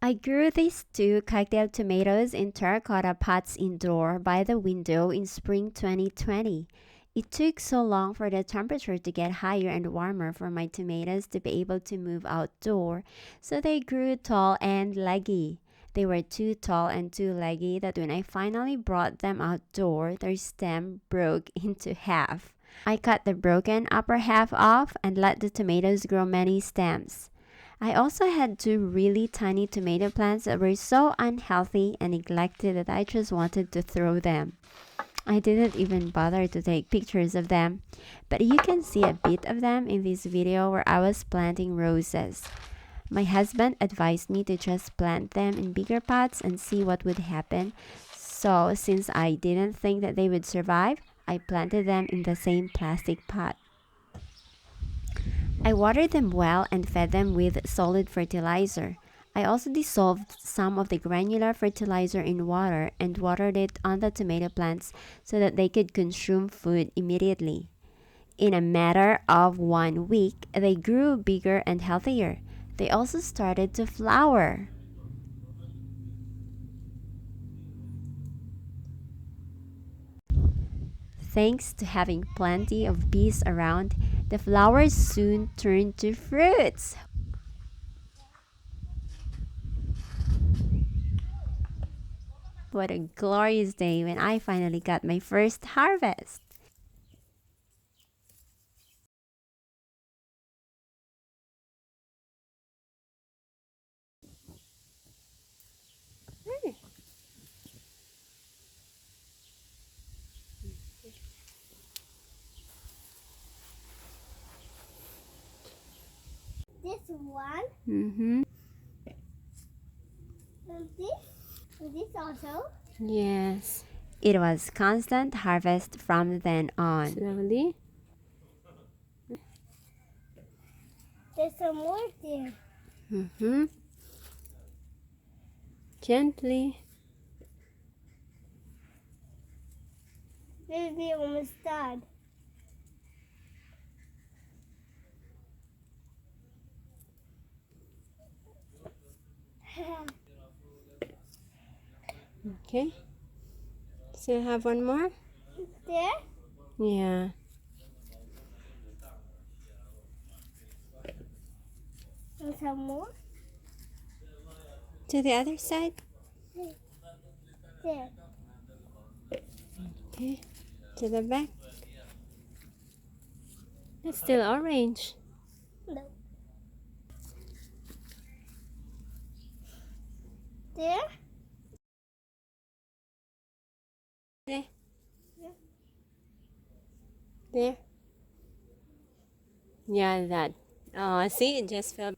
I grew these two cocktail tomatoes in terracotta pots indoor by the window in spring 2020. It took so long for the temperature to get higher and warmer for my tomatoes to be able to move outdoor, so they grew tall and leggy. They were too tall and too leggy that when I finally brought them outdoor, their stem broke into half. I cut the broken upper half off and let the tomatoes grow many stems. I also had two really tiny tomato plants that were so unhealthy and neglected that I just wanted to throw them. I didn't even bother to take pictures of them, but you can see a bit of them in this video where I was planting roses. My husband advised me to just plant them in bigger pots and see what would happen. So, since I didn't think that they would survive, I planted them in the same plastic pot. I watered them well and fed them with solid fertilizer. I also dissolved some of the granular fertilizer in water and watered it on the tomato plants so that they could consume food immediately. In a matter of 1 week, they grew bigger and healthier. They also started to flower. Thanks to having plenty of bees around, the flowers soon turned to fruits. What a glorious day when I finally got my first harvest. This one. Mm-hmm. And this. And this also. Yes. It was constant harvest from then on. Slowly. There's some more there. Mm-hmm. Gently. Maybe almost done. Okay. Still have one more? There. Yeah. And some more. To the other side? There. Okay. To the back. It's still orange. No. There. There. There. Yeah, that. Oh, see, it just fell.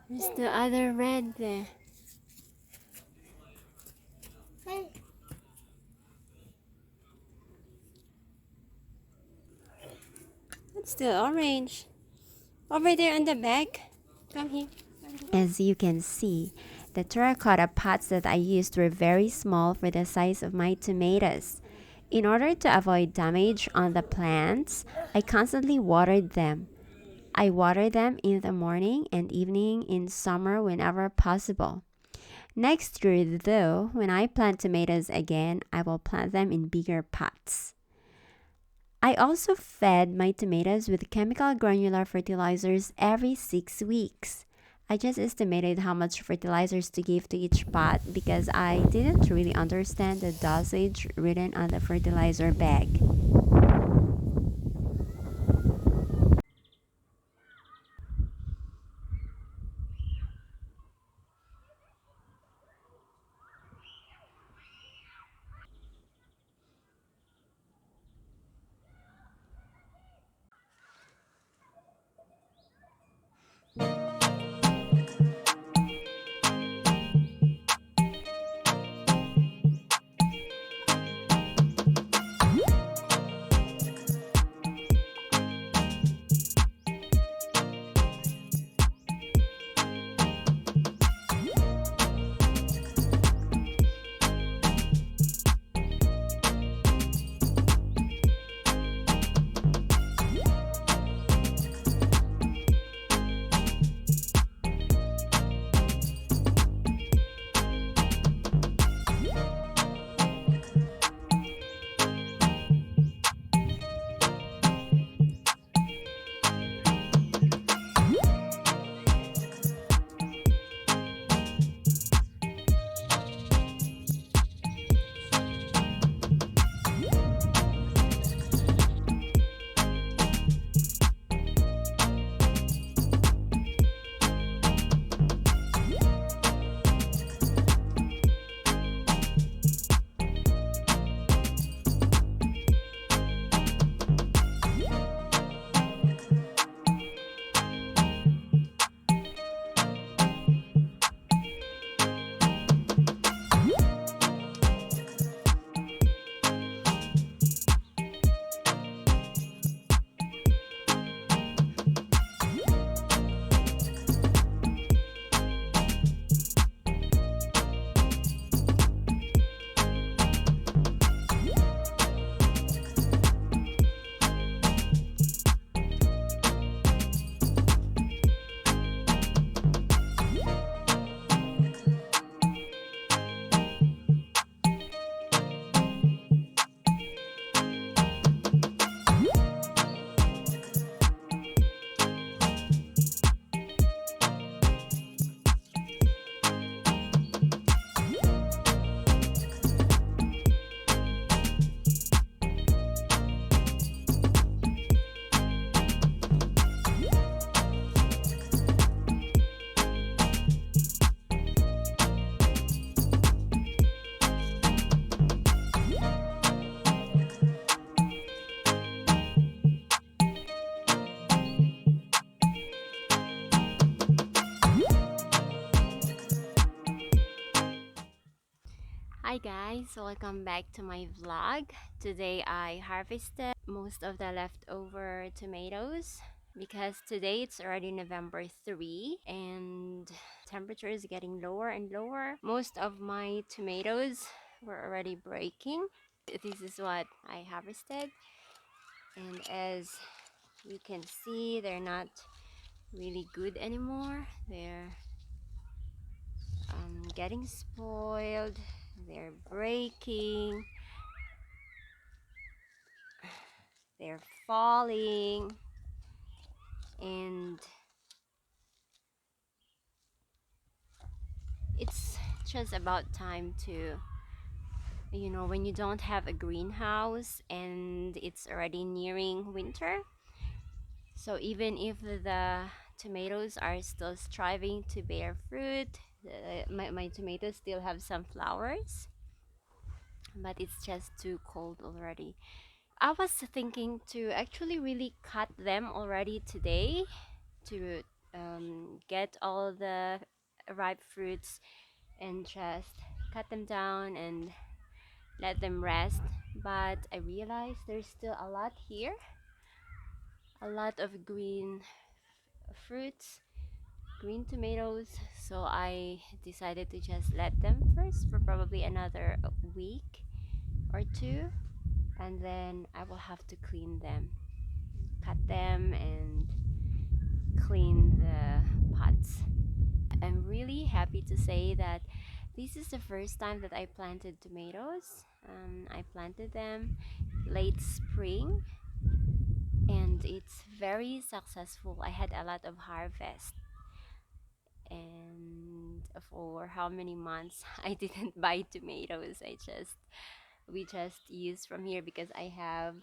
There's the other red there. Hey. It's still orange. Over there on the back. Come here. As you can see, the terracotta pots that I used were very small for the size of my tomatoes. In order to avoid damage on the plants, I constantly watered them. I water them in the morning and evening in summer whenever possible. Next year, though, when I plant tomatoes again, I will plant them in bigger pots. I also fed my tomatoes with chemical granular fertilizers every 6 weeks. I just estimated how much fertilizers to give to each pot because I didn't really understand the dosage written on the fertilizer bag. Hi guys, welcome back to my vlog. Today I harvested most of the leftover tomatoes because today it's already November 3 and temperature is getting lower and lower. Most of my tomatoes were already breaking. This is what I harvested, and as you can see, they're not really good anymore. They're getting spoiled, they're breaking, they're falling, and it's just about time to, when you don't have a greenhouse and it's already nearing winter. So even if the tomatoes are still striving to bear fruit, my tomatoes still have some flowers, but it's just too cold already. I was thinking to actually really cut them already today to get all the ripe fruits and just cut them down and let them rest. But I realized there's still a lot here, a lot of green fruits, green tomatoes. So I decided to just let them first for probably another week or two, and then I will have to clean them, cut them, and clean the pots. I'm really happy to say that this is the first time that I planted tomatoes. I planted them late spring and it's very successful. I had a lot of harvest, and for how many months I didn't buy tomatoes. We just use from here because I have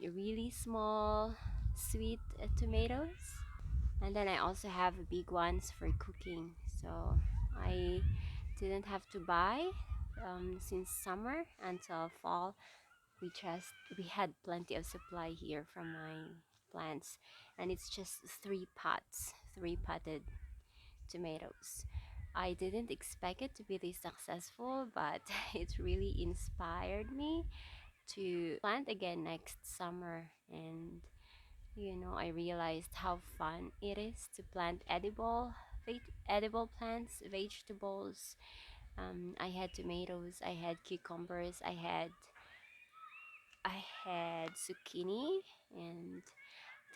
really small sweet tomatoes, and then I also have big ones for cooking, so I didn't have to buy since summer until fall. We had plenty of supply here from my plants, and it's just three potted tomatoes. I didn't expect it to be this successful, but it really inspired me to plant again next summer. And I realized how fun it is to plant edible plants, vegetables. I had tomatoes, I had cucumbers, I had zucchini, and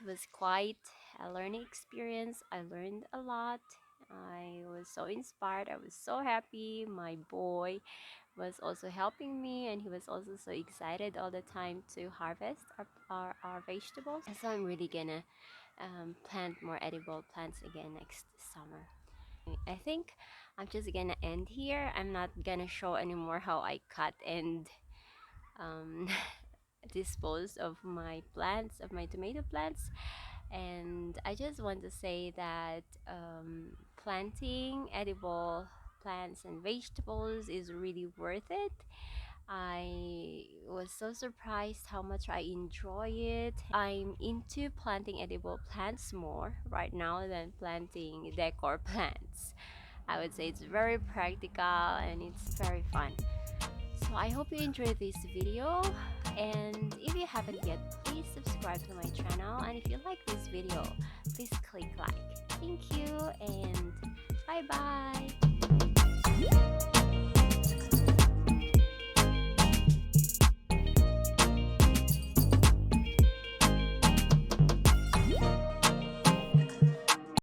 it was quite a learning experience. I learned a lot. I was so inspired. I was so happy. My boy was also helping me, and he was also so excited all the time to harvest our vegetables. And so I'm really gonna plant more edible plants again next summer. I think I'm just gonna end here. I'm not gonna show anymore how I cut and um, dispose of my plants, of my tomato plants. And I just want to say that planting edible plants and vegetables is really worth it. I was so surprised how much I enjoy it. I'm into planting edible plants more right now than planting decor plants. I would say it's very practical and it's very fun. So I hope you enjoyed this video, and if you haven't yet, please subscribe to my channel